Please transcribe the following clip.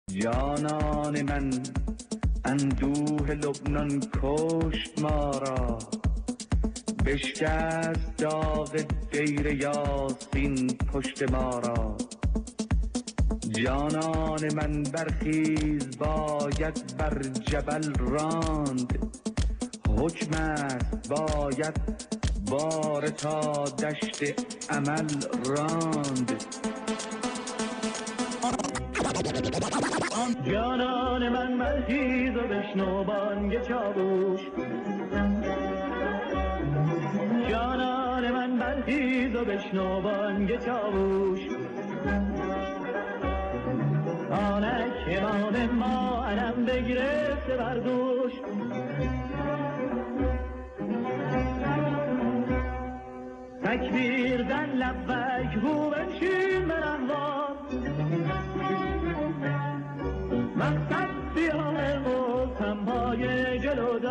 جانان من اندوه لبنان کشت ما را، بشکست داغ دیر یاسین پشت ما را. جانان من برخیز باید بر جبل راند، حکم است باید بار تا دشت امل راند. جانان من برخیز و بشنو بانگ چاووش، جانان من برخیز و بشنو بانگ چاووش. آنک امام ما علم بگرفته بر دوش، تکبیر زن لبک هو بنشین به رهوار، مقصد بیان و سنبای جلو دار.